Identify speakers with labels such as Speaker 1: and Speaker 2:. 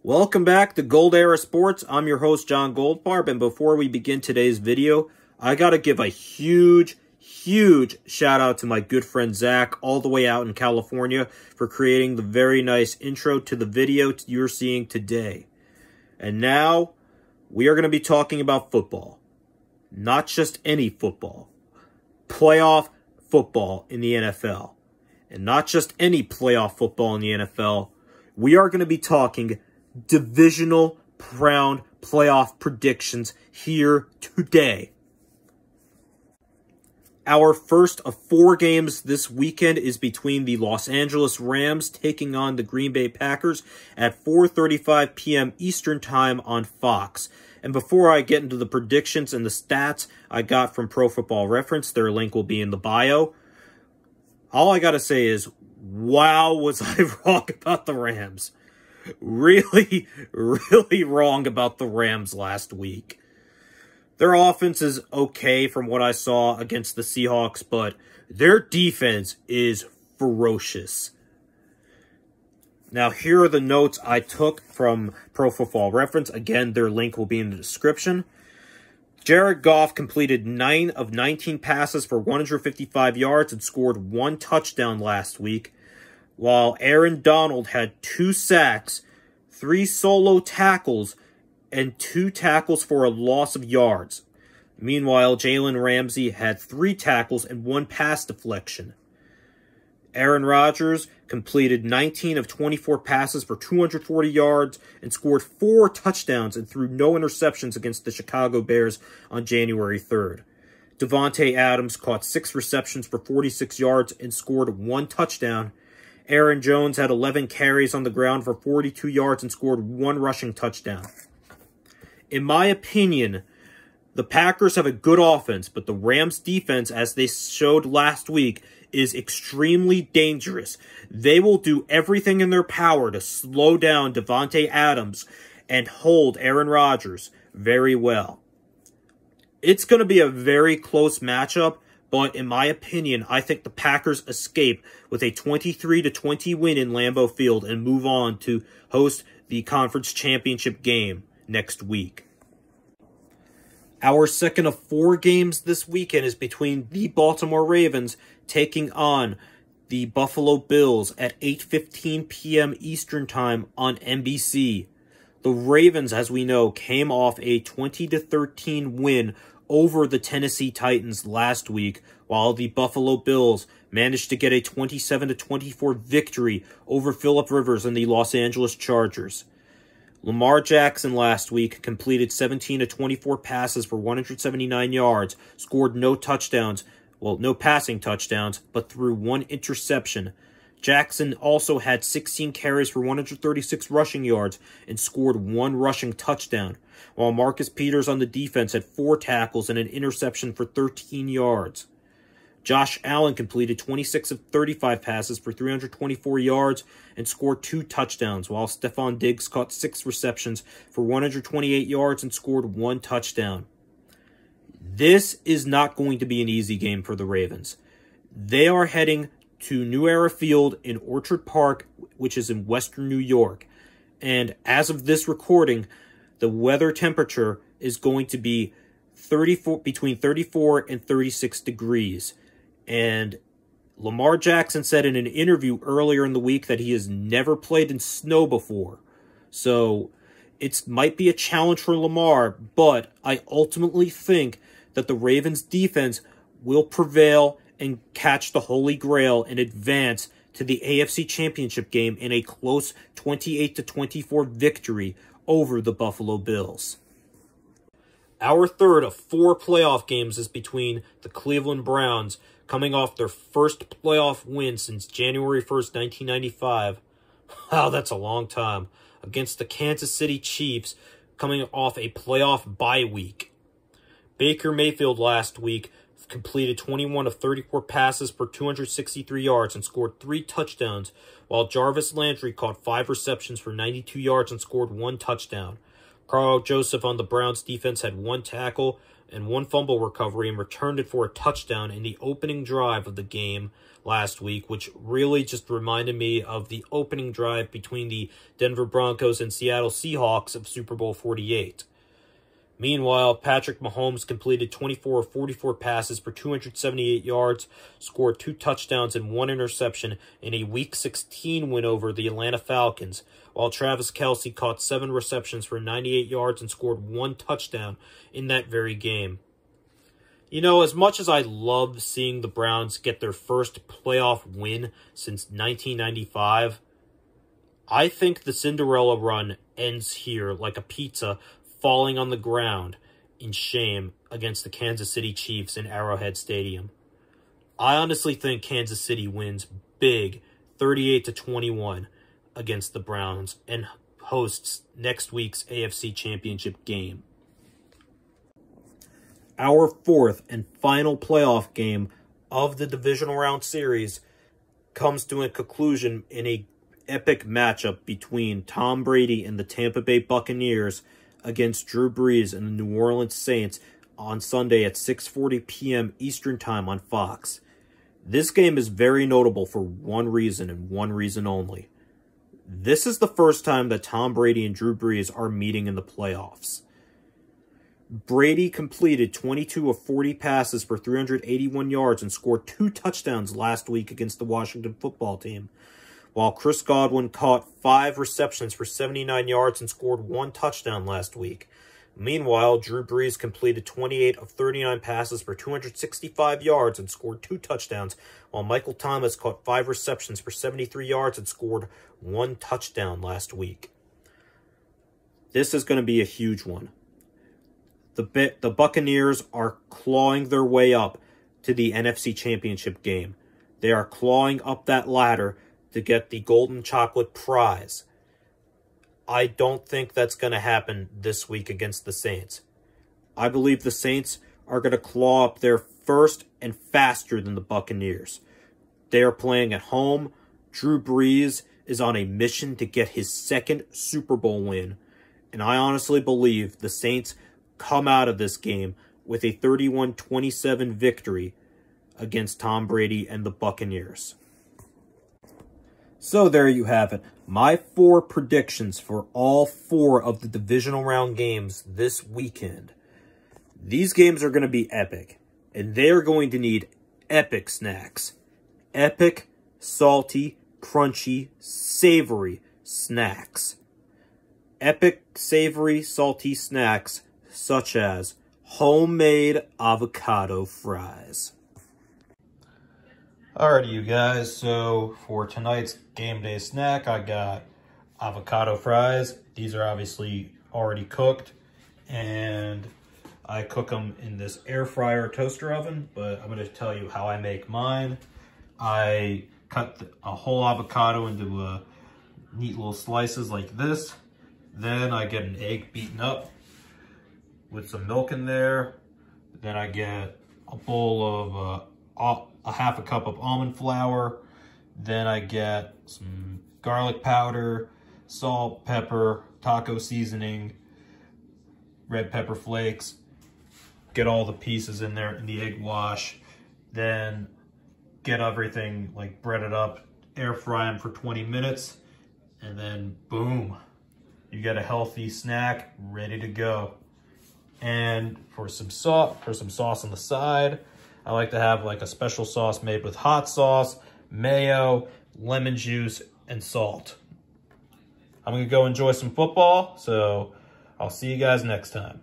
Speaker 1: Welcome back to Gold Era Sports. I'm your host, Jon Goldfarb, and before we begin today's video, I gotta give a huge shout out to my good friend Zach, all the way out in California, for creating the very nice intro to the video you're seeing today. And now, we are going to be talking about football. Not just any football. Playoff football in the NFL. And not just any playoff football in the NFL. We are going to be talking divisional round playoff predictions here today. Our first of 4 games this weekend is between the Los Angeles Rams taking on the Green Bay Packers at 4:35 p.m. Eastern Time on Fox. And before I get into the predictions and the stats I got from Pro Football Reference, their link will be in the bio. All I gotta say is, wow, was I wrong about the Rams. Really wrong about the Rams last week. Their offense is okay from what I saw against the Seahawks, but their defense is ferocious. Now, here are the notes I took from Pro Football Reference. Again, their link will be in the description. Jared Goff completed 9 of 19 passes for 155 yards and scored 1 touchdown last week, while Aaron Donald had 2 sacks, 3 solo tackles, and 2 tackles for a loss of yards. Meanwhile, Jalen Ramsey had 3 tackles and 1 pass deflection. Aaron Rodgers completed 19 of 24 passes for 240 yards and scored 4 touchdowns and threw no interceptions against the Chicago Bears on January 3rd. Davante Adams caught 6 receptions for 46 yards and scored 1 touchdown. Aaron Jones had 11 carries on the ground for 42 yards and scored 1 rushing touchdown. In my opinion, the Packers have a good offense, but the Rams' defense, as they showed last week, is extremely dangerous. They will do everything in their power to slow down Davante Adams and hold Aaron Rodgers very well. It's going to be a very close matchup, but in my opinion, I think the Packers escape with a 23-20 win in Lambeau Field and move on to host the conference championship game next week. Our second of 4 games this weekend is between the Baltimore Ravens taking on the Buffalo Bills at 8:15 p.m. Eastern Time on NBC. The Ravens, as we know, came off a 20-13 win over the Tennessee Titans last week, while the Buffalo Bills managed to get a 27-24 victory over Phillip Rivers and the Los Angeles Chargers. Lamar Jackson last week completed 17 of 24 passes for 179 yards, scored no touchdowns, well, no passing touchdowns, but threw 1 interception. Jackson also had 16 carries for 136 rushing yards and scored 1 rushing touchdown, while Marcus Peters on the defense had 4 tackles and an interception for 13 yards. Josh Allen completed 26 of 35 passes for 324 yards and scored 2 touchdowns, while Stephon Diggs caught 6 receptions for 128 yards and scored 1 touchdown. This is not going to be an easy game for the Ravens. They are heading to New Era Field in Orchard Park, which is in western New York. And as of this recording, the weather temperature is going to be between 34 and 36 degrees. And Lamar Jackson said in an interview earlier in the week that he has never played in snow before. So it might be a challenge for Lamar, but I ultimately think that the Ravens defense will prevail and catch the Holy Grail and advance to the AFC Championship game in a close 28-24 victory over the Buffalo Bills. Our third of 4 playoff games is between the Cleveland Browns, coming off their first playoff win since January 1st, 1995. Wow, that's a long time. Against the Kansas City Chiefs, coming off a playoff bye week. Baker Mayfield last week completed 21 of 34 passes for 263 yards and scored 3 touchdowns, while Jarvis Landry caught 5 receptions for 92 yards and scored 1 touchdown. Carl Joseph on the Browns defense had 1 tackle, and 1 fumble recovery and returned it for a touchdown in the opening drive of the game last week, which really just reminded me of the opening drive between the Denver Broncos and Seattle Seahawks of Super Bowl 48. Meanwhile, Patrick Mahomes completed 24 of 44 passes for 278 yards, scored 2 touchdowns and 1 interception in a Week 16 win over the Atlanta Falcons, while Travis Kelce caught 7 receptions for 98 yards and scored 1 touchdown in that very game. You know, as much as I love seeing the Browns get their first playoff win since 1995, I think the Cinderella run ends here like a pizza falling on the ground in shame against the Kansas City Chiefs in Arrowhead Stadium. I honestly think Kansas City wins big, 38-21 against the Browns, and hosts next week's AFC Championship game. Our 4th and final playoff game of the Divisional Round Series comes to a conclusion in an epic matchup between Tom Brady and the Tampa Bay Buccaneers against Drew Brees and the New Orleans Saints on Sunday at 6:40 p.m. Eastern Time on Fox. This game is very notable for one reason and one reason only. This is the first time that Tom Brady and Drew Brees are meeting in the playoffs. Brady completed 22 of 40 passes for 381 yards and scored 2 touchdowns last week against the Washington football team, while Chris Godwin caught 5 receptions for 79 yards and scored 1 touchdown last week. Meanwhile, Drew Brees completed 28 of 39 passes for 265 yards and scored 2 touchdowns, while Michael Thomas caught 5 receptions for 73 yards and scored 1 touchdown last week. This is going to be a huge one. The Buccaneers are clawing their way up to the NFC Championship game. They are clawing up that ladder to get the golden chocolate prize. I don't think that's going to happen this week against the Saints. I believe the Saints are going to claw up there first and faster than the Buccaneers. They are playing at home. Drew Brees is on a mission to get his 2nd Super Bowl win, and I honestly believe the Saints come out of this game with a 31-27 victory against Tom Brady and the Buccaneers. So there you have it. My 4 predictions for all 4 of the divisional round games this weekend. These games are going to be epic, and they are going to need epic snacks. Epic, salty, crunchy, savory snacks. Epic, savory, salty snacks such as homemade avocado fries. Alrighty, you guys, so for tonight's game day snack, I got avocado fries. These are obviously already cooked, and I cook them in this air fryer toaster oven, but I'm going to tell you how I make mine. I cut a whole avocado into neat little slices like this. Then I get an egg beaten up with some milk in there. Then I get a bowl of a half a cup of almond flour. Then I get some garlic powder, salt, pepper, taco seasoning, red pepper flakes. Get all the pieces in there in the egg wash. Then get everything like breaded up, air fry them for 20 minutes, and then boom, you get a healthy snack ready to go. And for some sauce on the side, I like to have like a special sauce made with hot sauce, mayo, lemon juice, and salt. I'm going to go enjoy some football, so I'll see you guys next time.